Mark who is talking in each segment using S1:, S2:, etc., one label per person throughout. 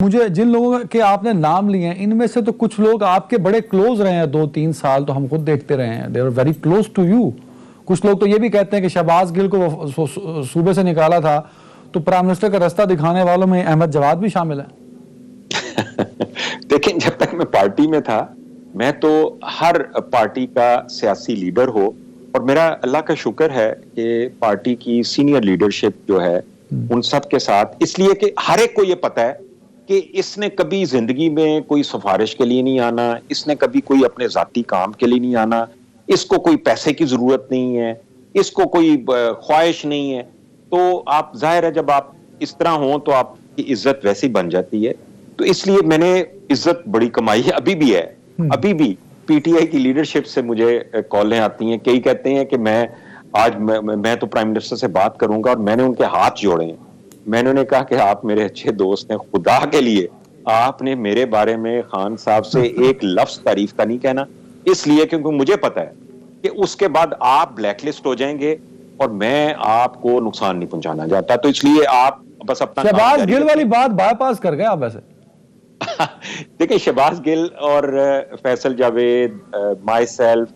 S1: مجھے جن لوگوں کے آپ نے نام لیے ہیں ان میں سے تو کچھ لوگ آپ کے بڑے کلوز رہے ہیں 2-3 سال، تو ہم خود دیکھتے رہے ہیں. they are very close to you. کچھ لوگ تو یہ بھی کہتے ہیں کہ شہباز گل کو صوبے سے نکالا تھا تو پرائم منسٹر کا رستہ دکھانے والوں میں احمد جواد بھی شامل ہے.
S2: دیکھیں، جب تک میں پارٹی میں تھا میں تو ہر پارٹی کا سیاسی لیڈر ہو، اور میرا اللہ کا شکر ہے کہ پارٹی کی سینئر لیڈرشپ جو ہے ان سب کے ساتھ، اس لیے کہ ہر ایک کو یہ پتا ہے کہ اس نے کبھی زندگی میں کوئی سفارش کے لیے نہیں آنا، اس نے کبھی کوئی اپنے ذاتی کام کے لیے نہیں آنا، اس کو کوئی پیسے کی ضرورت نہیں ہے، اس کو کوئی خواہش نہیں ہے. تو آپ ظاہر ہے جب آپ اس طرح ہوں تو آپ کی عزت ویسی بن جاتی ہے. تو اس لیے میں نے عزت بڑی کمائی ہے، ابھی بھی ہے. ابھی بھی پی ٹی آئی کی لیڈرشپ سے مجھے کالیں آتی ہیں، کئی کہتے ہیں کہ میں تو پرائم منسٹر سے بات کروں گا، اور میں نے ان کے ہاتھ جوڑے ہیں. میں نے انہیں کہا کہ آپ میرے اچھے دوست ہیں، خدا کے لیے آپ نے میرے بارے میں خان صاحب سے ایک لفظ تعریف کا نہیں کہنا، اس لیے کیونکہ مجھے پتا ہے کہ اس کے بعد آپ بلیک لسٹ ہو جائیں گے اور میں آپ کو نقصان نہیں پہنچانا چاہتا. تو اس لیے آپ بس اپنا کام
S1: شہباز
S2: جاری
S1: گل
S2: رکھیں.
S1: والی بات بائی پاس کر گئے آپ ویسے.
S2: دیکھیں، شہباز گل اور فیصل جاوید، مائی سیلف،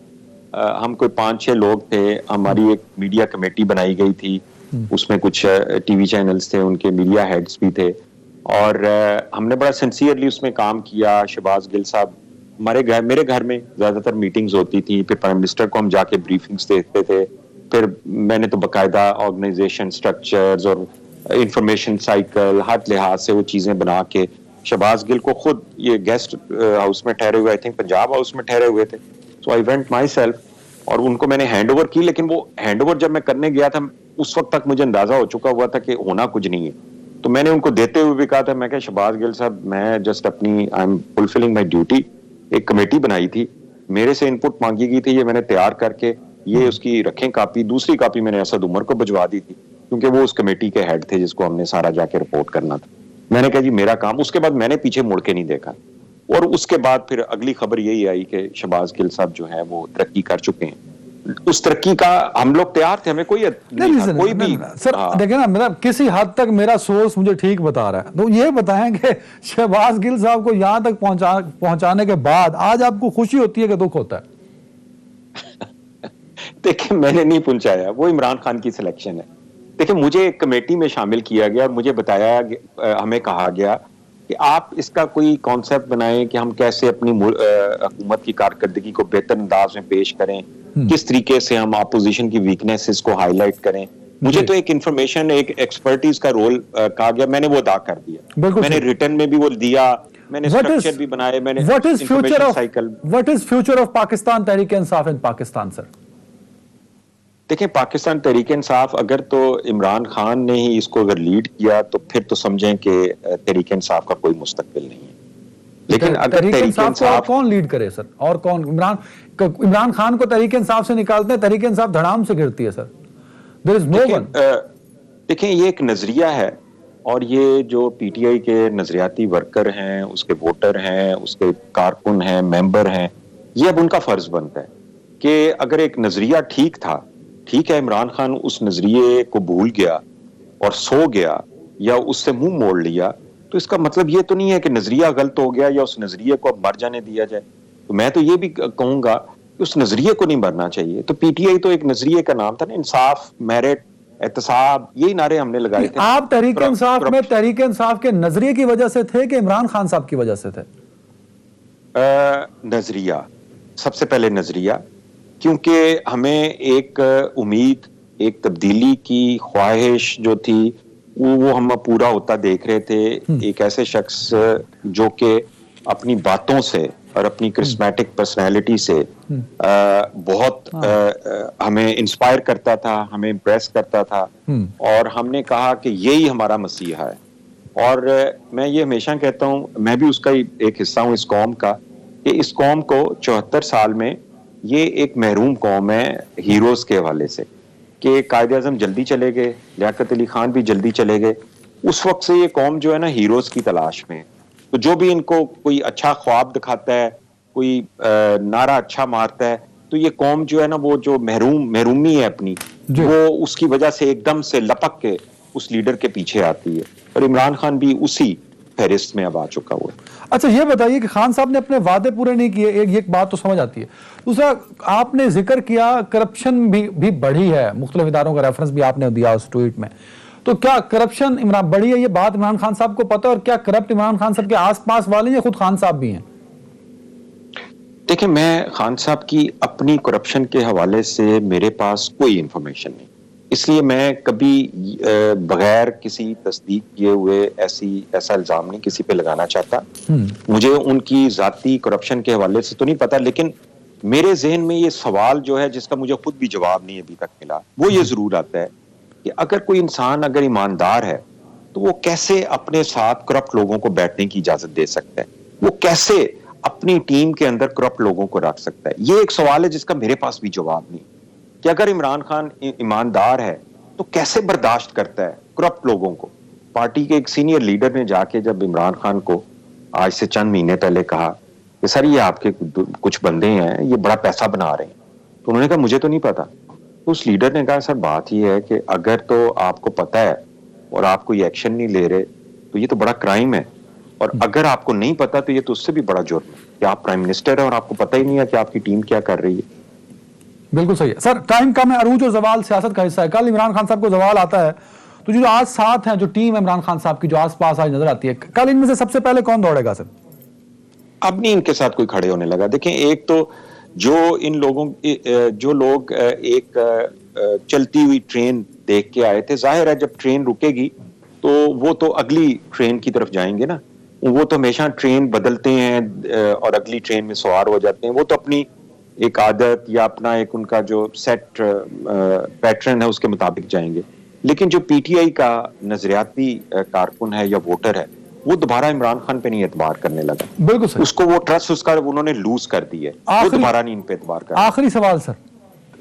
S2: ہم کوئی 5-6 لوگ تھے. ہماری ایک میڈیا کمیٹی بنائی گئی تھی، اس میں کچھ ٹی وی چینلز تھے، ان کے میڈیا ہیڈز بھی تھے، اور ہم نے بڑا سنسیئرلی اس میں کام کیا. شہباز گل صاحب میرے گھر میں زیادہ تر میٹنگز ہوتی تھی، پھر پرائم منسٹر کو ہم جا کے بریفنگز دیتے تھے. پھر میں نے تو باقاعدہ آرگنائزیشن سٹرکچرز اور انفارمیشن سائیکل ہر لحاظ سے وہ چیزیں بنا کے شہباز گل کو خود یہ گیسٹ ہاؤس میں ٹھہرے ہوئے، آئی تھنک پنجاب ہاؤس میں ٹھہرے ہوئے تھے. سو آئی وینٹ مائی سیلف اور ان کو میں نے ہینڈ اوور کی. لیکن وہ ہینڈ اوور جب میں کرنے گیا تھا اس وقت تک مجھے اندازہ ہو چکا ہوا تھا کہ ہونا کچھ نہیں ہے. تو میں نے ان کو دیتے ہوئے بھی کہا تھا، میں کہ شہباز گل صاحب میں جسٹ اپنی I am fulfilling my duty. ایک کمیٹی بنائی تھی، میرے سے انپٹ مانگی گئی تھی، یہ میں نے تیار کر کے یہ اس کی رکھیں کاپی. دوسری کاپی میں نے اسد عمر کو بھجوا دی تھی کیونکہ وہ اس کمیٹی کے ہیڈ تھے جس کو ہم نے سارا جا کے رپورٹ کرنا تھا. میں نے کہا جی میرا کام. اس کے بعد میں نے پیچھے مڑ کے نہیں دیکھا، اور اس کے بعد پھر اگلی خبر یہی آئی کہ شہباز گل صاحب جو ہے وہ ترقی کر چکے ہیں. اس ترقی کا ہم لوگ تیار تھے، ہمیں کوئی بھی
S1: سر دیکھیں نا، مطلب کسی حد تک میرا سورس مجھے ٹھیک بتا رہا ہے. تو یہ بتائیں کہ شہباز گل صاحب کو یہاں تک پہنچانے کے بعد آج آپ کو خوشی ہوتی ہے کہ دکھ ہوتا ہے؟
S2: دیکھیں، میں نے نہیں پہنچایا، وہ عمران خان کی سلیکشن ہے. دیکھیں، مجھے ایک کمیٹی میں شامل کیا گیا اور مجھے بتایا، ہمیں کہا گیا کہ آپ اس کا کوئی کانسیپٹ بنائیں کہ ہم کیسے اپنی حکومت کی کارکردگی کو بہتر انداز میں پیش کریں، کس طریقے سے ہم اپوزیشن کی ویکنیسز کو ہائی لائٹ کریں. مجھے تو ایک انفارمیشن، ایک ایکسپرٹیز کا رول کہا گیا، میں نے وہ ادا کر دیا. میں نے ریٹن میں بھی وہ دیا، میں نے اسٹرکچر بھی بنائے، میں نے information cycle.
S1: What is future of Pakistan Tehreek Insaf in Pakistan سر؟
S2: دیکھیں، پاکستان تحریک انصاف اگر تو عمران خان نے ہی اس کو اگر لیڈ کیا تو پھر تو سمجھیں کہ تحریک انصاف کا کوئی مستقبل نہیں ہے. لیکن اگر
S1: تحریک انصاف کو اور کون لیڈ کرے سر؟ اور کون؟ عمران خان کو تحریک انصاف سے نکالتے ہیں، تحریک انصاف دھڑام سے گرتی ہے سر. There is no one.
S2: دیکھیں، یہ ایک نظریہ ہے، اور یہ جو پی ٹی آئی کے نظریاتی ورکر ہیں، اس کے ووٹر ہیں، اس کے کارکن ہیں، ممبر ہیں، یہ اب ان کا فرض بنتا ہے کہ اگر ایک نظریہ ٹھیک تھا، ٹھیک ہے، عمران خان اس نظریے کو بھول گیا اور سو گیا یا اس سے منہ موڑ لیا، تو اس کا مطلب یہ تو نہیں ہے کہ نظریہ غلط ہو گیا یا اس نظریے کو اب مر جانے دیا جائے. تو میں تو یہ بھی کہوں گا کہ اس نظریے کو نہیں مرنا چاہیے. تو پی ٹی آئی تو ایک نظریے کا نام تھا نا، انصاف، میرٹ، احتساب، یہی نعرے ہم نے لگائے تھے.
S1: آپ تحریک انصاف میں تحریک انصاف کے نظریے کی وجہ سے تھے کہ عمران خان صاحب کی وجہ سے تھے؟
S2: نظریہ، سب سے پہلے نظریہ، کیونکہ ہمیں ایک امید، ایک تبدیلی کی خواہش جو تھی وہ ہم پورا ہوتا دیکھ رہے تھے. ایک ایسے شخص جو کہ اپنی باتوں سے اور اپنی کرسمیٹک پرسنالٹی سے بہت ہمیں انسپائر کرتا تھا، ہمیں امپریس کرتا تھا، اور ہم نے کہا کہ یہی ہمارا مسیحا ہے. اور میں یہ ہمیشہ کہتا ہوں، میں بھی اس کا ایک حصہ ہوں اس قوم کا، کہ اس قوم کو 74 سال میں یہ ایک محروم قوم ہے ہیروز کے حوالے سے، کہ قائد اعظم جلدی چلے گئے، لیاقت علی خان بھی جلدی چلے گئے. اس وقت سے یہ قوم جو ہے نا ہیروز کی تلاش میں ہے. تو جو بھی ان کو کوئی اچھا خواب دکھاتا ہے، کوئی نعرہ اچھا مارتا ہے، تو یہ قوم جو ہے نا وہ جو محرومی ہے اپنی، وہ اس کی وجہ سے ایک دم سے لپک کے اس لیڈر کے پیچھے آتی ہے. اور عمران خان بھی اسی فہرست میں اب آ چکا ہوا ہے۔
S1: اچھا یہ بتائیے کہ خان صاحب نے اپنے وعدے پورے نہیں کیے، ایک بات تو سمجھ آتی ہے۔ دوسرا آپ نے ذکر کیا کرپشن بھی بڑھی ہے، مختلف اداروں کا ریفرنس بھی آپ نے دیا اس ٹویٹ میں، تو کیا کرپشن عمران بڑھی ہے، یہ بات عمران خان صاحب کو پتہ ہے؟ اور کیا کرپٹ عمران خان صاحب کے آس پاس والے یا خود خان صاحب بھی ہیں؟
S2: دیکھیں، میں خان صاحب کی اپنی کرپشن کے حوالے سے میرے پاس کوئی انفارمیشن نہیں، اس لیے میں کبھی بغیر کسی تصدیق کیے ہوئے ایسا الزام نہیں کسی پہ لگانا چاہتا۔ مجھے ان کی ذاتی کرپشن کے حوالے سے تو نہیں پتا، لیکن میرے ذہن میں یہ سوال جو ہے جس کا مجھے خود بھی جواب نہیں ابھی تک ملا، وہ یہ ضرور آتا ہے کہ اگر کوئی انسان اگر ایماندار ہے تو وہ کیسے اپنے ساتھ کرپٹ لوگوں کو بیٹھنے کی اجازت دے سکتا ہے، وہ کیسے اپنی ٹیم کے اندر کرپٹ لوگوں کو رکھ سکتا ہے؟ یہ ایک سوال ہے جس کا میرے پاس بھی جواب نہیں کہ اگر عمران خان ایماندار ہے تو کیسے برداشت کرتا ہے کرپٹ لوگوں کو۔ پارٹی کے ایک سینئر لیڈر نے جا کے جب عمران خان کو آج سے چند مہینے پہلے کہا کہ سر یہ آپ کے کچھ بندے ہیں یہ بڑا پیسہ بنا رہے ہیں، تو انہوں نے کہا مجھے تو نہیں پتا۔ تو اس لیڈر نے کہا سر بات یہ ہے کہ اگر تو آپ کو پتا ہے اور آپ کوئی ایکشن نہیں لے رہے تو یہ تو بڑا کرائم ہے، اور اگر آپ کو نہیں پتا تو یہ تو اس سے بھی بڑا جرم ہے کہ آپ پرائم منسٹر ہیں اور آپ کو پتہ ہی نہیں ہے کہ آپ کی ٹیم کیا کر رہی ہے۔
S1: بالکل صحیح ہے سر، ٹائم کم ہے، عروج اور زوال سیاست کا حصہ ہے۔ کل عمران خان صاحب کو زوال آتا ہے تو جو آج ساتھ ہیں، جو ٹیم ہے عمران خان صاحب کی جو آس پاس آج نظر آتی ہے، کل ان میں سے سب سے پہلے کون دوڑے گا سر؟
S2: اب نہیں ان کے ساتھ کوئی کھڑے ہونے لگا۔ دیکھیں، ایک تو جو لوگ ایک چلتی ہوئی ٹرین دیکھ کے آئے تھے، ظاہر ہے جب ٹرین رکے گی تو وہ تو اگلی ٹرین کی طرف جائیں گے نا، وہ تو ہمیشہ ٹرین بدلتے ہیں اور اگلی ٹرین میں سوار ہو جاتے ہیں، وہ تو اپنی ایک عادت یا اپنا ایک ان کا جو سیٹ پیٹرن ہے اس کے مطابق جائیں گے۔ لیکن جو پی ٹی آئی کا نظریاتی کارکن ہے یا ووٹر ہے، وہ دوبارہ عمران خان پہ نہیں اعتبار کرنے لگا۔
S1: بالکل صحیح،
S2: اس کو وہ ٹرسٹ اس کا انہوں نے لوز کر دی ہے، وہ دوبارہ نہیں ان پہ اعتبار کر۔
S1: آخری سوال سر،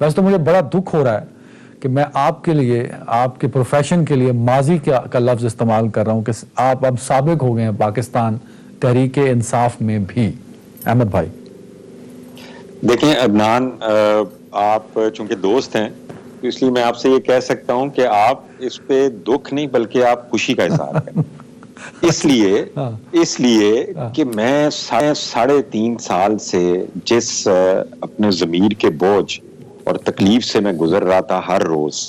S1: ویسے تو مجھے بڑا دکھ ہو رہا ہے کہ میں آپ کے لیے، آپ کے پروفیشن کے لیے ماضی کا لفظ استعمال کر رہا ہوں کہ آپ اب سابق ہو گئے ہیں پاکستان تحریک انصاف میں بھی۔ احمد بھائی
S2: دیکھیں عدنان، آپ چونکہ دوست ہیں تو اس لیے میں آپ سے یہ کہہ سکتا ہوں کہ آپ اس پہ دکھ نہیں بلکہ آپ خوشی کا اظہار کریں، اس لیے کہ میں 3.5 سال سے جس اپنے ضمیر کے بوجھ اور تکلیف سے میں گزر رہا تھا ہر روز،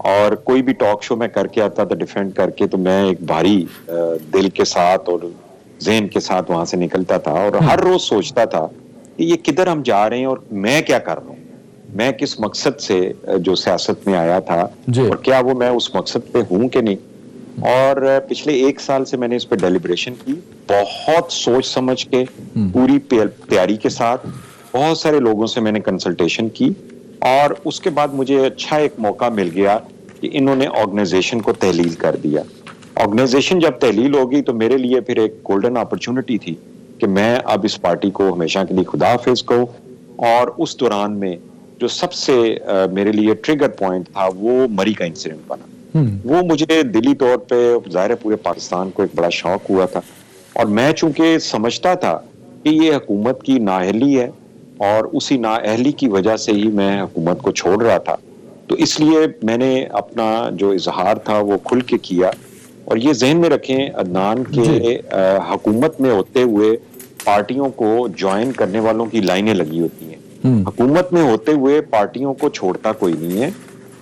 S2: اور کوئی بھی ٹاک شو میں کر کے آتا تھا ڈیفینڈ کر کے، تو میں ایک بھاری دل کے ساتھ اور ذہن کے ساتھ وہاں سے نکلتا تھا اور ہر روز سوچتا تھا کہ یہ کدھر ہم جا رہے ہیں اور میں کیا کر رہا ہوں، میں کس مقصد سے جو سیاست میں آیا تھا اور کیا وہ میں اس مقصد پہ ہوں کہ نہیں۔ اور پچھلے 1 سال سے میں نے اس پہ ڈیلیبریشن کی، بہت سوچ سمجھ کے، پوری تیاری کے ساتھ، بہت سارے لوگوں سے میں نے کنسلٹیشن کی، اور اس کے بعد مجھے اچھا ایک موقع مل گیا کہ انہوں نے آرگنائزیشن کو تحلیل کر دیا۔ آرگنائزیشن جب تحلیل ہوگی تو میرے لیے پھر ایک گولڈن اپرچونٹی تھی کہ میں اب اس پارٹی کو ہمیشہ کے لیے خدا حافظ کہوں۔ اور اس دوران میں جو سب سے میرے لیے ٹریگر پوائنٹ تھا وہ مری کا انسیڈنٹ بنا۔ وہ مجھے دلی طور پہ، ظاہر پورے پاکستان کو ایک بڑا شوق ہوا تھا، اور میں چونکہ سمجھتا تھا کہ یہ حکومت کی نااہلی ہے اور اسی نااہلی کی وجہ سے ہی میں حکومت کو چھوڑ رہا تھا، تو اس لیے میں نے اپنا جو اظہار تھا وہ کھل کے کیا۔ اور یہ ذہن میں رکھیں عدنان کہ حکومت میں ہوتے ہوئے پارٹیوں کو جوائن کرنے والوں کی لائنیں لگی ہوتی ہیں، حکومت میں ہوتے ہوئے پارٹیوں کو چھوڑتا کوئی نہیں ہے،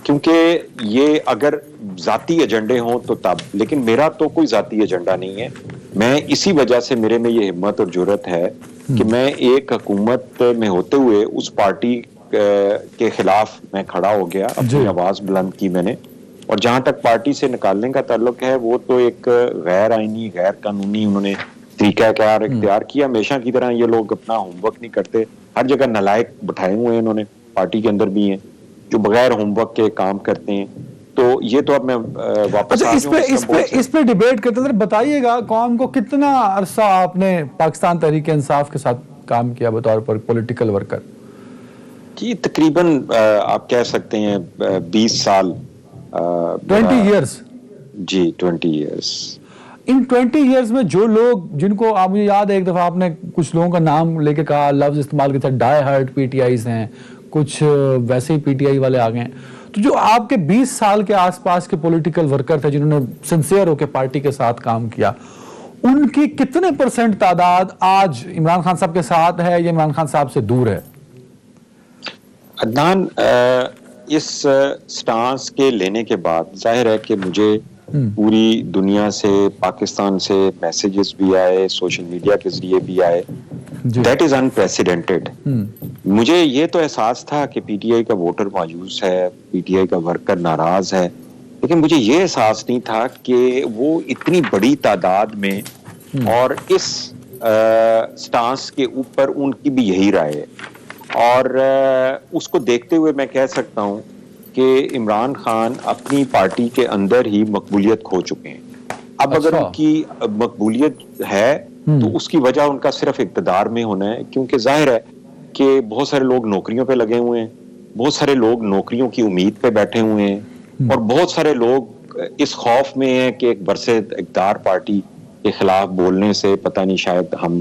S2: کیونکہ یہ اگر ذاتی ایجنڈے ہوں تو تب، لیکن میرا تو کوئی ذاتی ایجنڈا نہیں ہے۔ میں اسی وجہ سے میرے میں یہ ہمت اور جرأت ہے کہ میں ایک حکومت میں ہوتے ہوئے اس پارٹی کے خلاف میں کھڑا ہو گیا، اپنی آواز بلند کی میں نے، اور جہاں تک پارٹی سے نکالنے کا تعلق ہے وہ تو ایک غیر آئینی، غیر قانونی انہوں نے طریقہ کار اختیار کیا۔ ہمیشہ کی طرح یہ لوگ اپنا ہوم ورک نہیں کرتے، ہر جگہ نالائق بٹھائے ہوئے ہیں انہوں نے، پارٹی کے اندر بھی ہیں جو بغیر ہوم ورک کے کام کرتے ہیں۔ تو یہ تو اب میں واپس آ جاؤں
S1: اس پہ ڈیبیٹ کرتے ہیں۔ بتائیے گا قوم کو کتنا عرصہ آپ نے پاکستان تحریک انصاف کے ساتھ کام کیا بطور پر پولیٹیکل ورکر؟
S2: جی تقریباً آپ کہہ سکتے ہیں 20 سال۔
S1: 20 ایئرس؟
S2: جی 20 ایئرس۔
S1: ان 20 ایئرس میں جو لوگ، جن کو آپ، مجھے یاد ہے ایک دفعہ آپ نے کچھ لوگوں کا نام لے کے کہا، لفظ استعمال کیا تھا، ڈائی ہارڈ پی ٹی آئیز ہیں، کچھ ویسے ہی پی ٹی آئی والے آ گئے ہیں، تو جو آپ کے 20 سال کے آس پاس کے پولیٹیکل ورکر تھے جنہوں نے سنسیئر ہو کے پارٹی کے ساتھ کام کیا، ان کی کتنے پرسنٹ تعداد آج عمران خان صاحب کے ساتھ ہے یا عمران خان صاحب سے دور ہے؟
S2: عدنان، اس سٹانس کے لینے کے بعد ظاہر ہے کہ مجھے پوری دنیا سے، پاکستان سے میسیجز بھی آئے، سوشل میڈیا کے ذریعے بھی آئے. That is unprecedented. مجھے یہ تو احساس تھا کہ پی ٹی آئی کا ووٹر مایوس ہے، پی ٹی آئی کا ورکر ناراض ہے، لیکن مجھے یہ احساس نہیں تھا کہ وہ اتنی بڑی تعداد میں اور اس سٹانس کے اوپر ان کی بھی یہی رائے ہے. اور اس کو دیکھتے ہوئے میں کہہ سکتا ہوں کہ عمران خان اپنی پارٹی کے اندر ہی مقبولیت کھو چکے ہیں. اب اگر ان کی مقبولیت ہے تو اس کی وجہ ان کا صرف اقتدار میں ہونا ہے، کیونکہ ظاہر ہے کہ بہت سارے لوگ نوکریوں پہ لگے ہوئے ہیں، بہت سارے لوگ نوکریوں کی امید پہ بیٹھے ہوئے ہیں، اور بہت سارے لوگ اس خوف میں ہیں کہ ایک برسر اقتدار پارٹی کے خلاف بولنے سے پتہ نہیں شاید ہم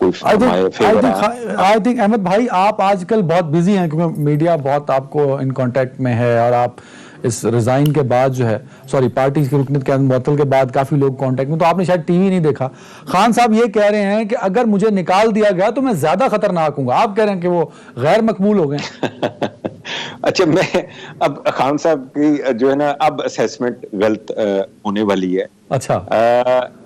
S1: آئی تھنک احمد بھائی آپ آج کل بہت بزی ہیں کیونکہ میڈیا بہت آپ کو ان کانٹیکٹ میں ہے، اور آپ اس ریزائن کے بعد جو ہے پارٹی کی رکنیت کے معطل کے بعد کافی لوگ کانٹیکٹ میں، تو آپ نے شاید ٹی وی نہیں دیکھا. خان صاحب یہ کہہ رہے ہیں کہ اگر مجھے نکال دیا گیا تو میں زیادہ خطرناک ہوں گا. آپ کہہ رہے ہیں کہ وہ غیر مقبول ہو گئے.
S2: اچھا، میں اب خان صاحب کی جو ہے نا اب اسیسمنٹ غلط ہونے والی ہے.
S1: اچھا،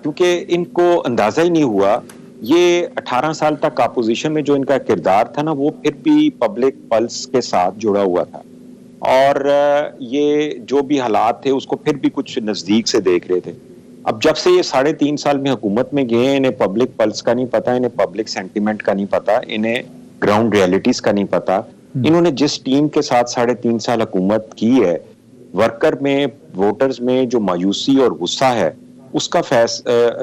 S2: کیونکہ ان کو اندازہ ہی نہیں ہوا. یہ 18 سال تک اپوزیشن میں جو ان کا کردار تھا نا، وہ پھر بھی پبلک پلس کے ساتھ جڑا ہوا تھا، اور یہ جو بھی حالات تھے اس کو پھر بھی کچھ نزدیک سے دیکھ رہے تھے. اب جب سے یہ 3.5 سال میں حکومت میں گئے ہیں، انہیں پبلک پلس کا نہیں پتا، انہیں پبلک سینٹیمنٹ کا نہیں پتا، انہیں گراؤنڈ ریالٹیز کا نہیں پتا. انہوں نے جس ٹیم کے ساتھ 3.5 سال حکومت کی ہے، ورکر میں، ووٹرز میں جو مایوسی اور غصہ ہے، اس کا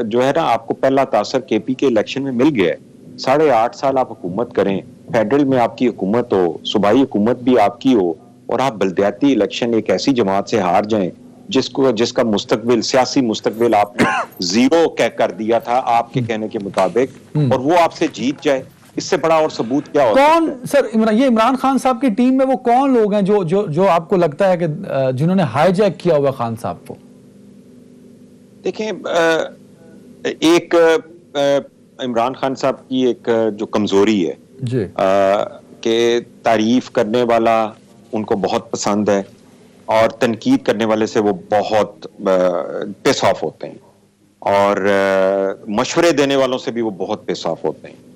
S2: جو ہے نا آپ کو پہلا تاثر کے پی کے الیکشن میں مل گیا ہے. 8.5 سال آپ حکومت کریں، فیڈرل میں آپ کی حکومت ہو، صوبائی حکومت بھی آپ کی ہو، اور آپ بلدیاتی الیکشن ایک ایسی جماعت سے ہار جائیں جس کا مستقبل، سیاسی مستقبل آپ نے زیرو کر دیا تھا آپ کے کہنے کے مطابق، اور وہ آپ سے جیت جائے. اس سے بڑا اور ثبوت کیا ہوتا ہے؟
S1: کون سر یہ عمران خان صاحب کی ٹیم میں وہ کون لوگ ہیں جو آپ کو لگتا ہے کہ جنہوں نے ہائی جیک کیا ہوا خان صاحب کو؟
S2: دیکھیں، ایک عمران خان صاحب کی ایک جو کمزوری ہے
S1: جی
S2: کہ تعریف کرنے والا ان کو بہت پسند ہے، اور تنقید کرنے والے سے وہ بہت پیس آف ہوتے ہیں، اور مشورے دینے والوں سے بھی وہ بہت پیس آف ہوتے ہیں،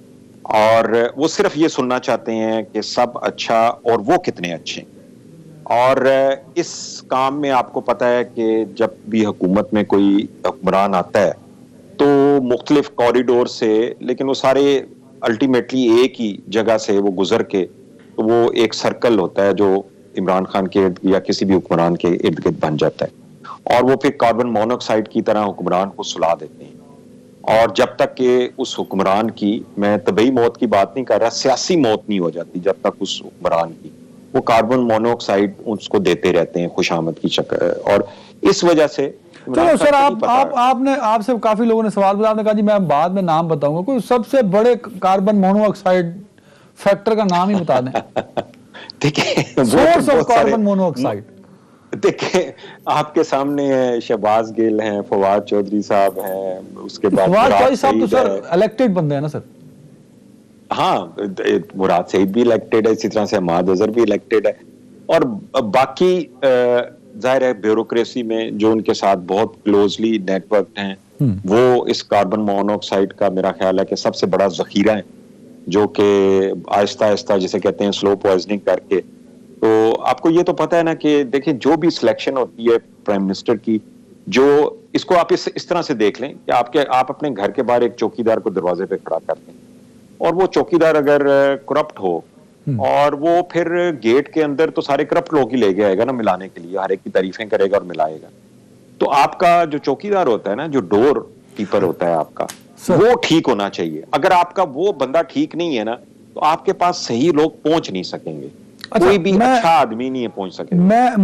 S2: اور وہ صرف یہ سننا چاہتے ہیں کہ سب اچھا اور وہ کتنے اچھے ہیں. اور اس کام میں آپ کو پتا ہے کہ جب بھی حکومت میں کوئی حکمران آتا ہے تو مختلف کوریڈور سے، لیکن وہ سارے الٹیمیٹلی ایک ہی جگہ سے وہ گزر کے، تو وہ ایک سرکل ہوتا ہے جو عمران خان کے یا کسی بھی حکمران کے ارد گرد بن جاتا ہے، اور وہ پھر کاربن مونوکسائڈ کی طرح حکمران کو سلا دیتے ہیں. اور جب تک کہ اس حکمران کی، میں طبعی موت کی بات نہیں کر رہا، سیاسی موت نہیں ہو جاتی جب تک اس حکمران کی، وہ کاربن مونوکسائڈ اس کو دیتے رہتے ہیں خوشامد کی شکل. اور اس وجہ سے
S1: چلو سر، آپ سے کافی لوگوں نے سوال پوچھا، آپ نے کہا جی میں بعد میں نام بتاؤں گا، کوئی سب سے بڑے کاربن مونو آکسائڈ فیکٹر کا نام ہی بتا دیں.
S2: دیکھیں،
S1: source of carbon mono oxide.
S2: دیکھیں، آپ کے سامنے شہباز گل ہیں، فواد چودھری صاحب ہیں، اس کے بعد
S1: فواد چودھری صاحب تو سر الیکٹڈ بندے ہیں نا سر.
S2: ہاں، مراد سعید بھی الیکٹڈ ہے، اسی طرح سے عماد اظہر بھی الیکٹڈ ہے، اور باقی ظاہر ہے بیوروکریسی میں جو ان کے ساتھ بہت کلوزلی نیٹ ورکڈ ہیں، وہ اس کاربن مونوکسائڈ کا میرا خیال ہے کہ سب سے بڑا ذخیرہ ہے، جو کہ آہستہ آہستہ جسے کہتے ہیں سلو پوائزننگ کر کے. تو آپ کو یہ تو پتہ ہے نا کہ دیکھیں جو بھی سلیکشن ہوتی ہے پرائم منسٹر کی، جو اس کو آپ اس طرح سے دیکھ لیں کہ آپ اپنے گھر کے باہر ایک چوکیدار کو دروازے پہ کھڑا کرتے ہیں، اور وہ چوکیدار اگر کرپٹ ہو، اور وہ پھر گیٹ کے اندر تو سارے کرپٹ لوگ ہی لے کے آئے گا نا ملانے کے لیے، ہر ایک کی تعریفیں کرے گا اور ملائے گا. تو آپ کا جو چوکیدار ہوتا ہے نا، جو ڈور کیپر ہوتا ہے آپ کا، وہ ٹھیک ہونا چاہیے. اگر آپ کا وہ بندہ ٹھیک نہیں ہے نا، تو آپ کے پاس صحیح لوگ پہنچ نہیں سکیں گے، کوئی بھی اچھا آدمی نہیں پہنچ سکے گا.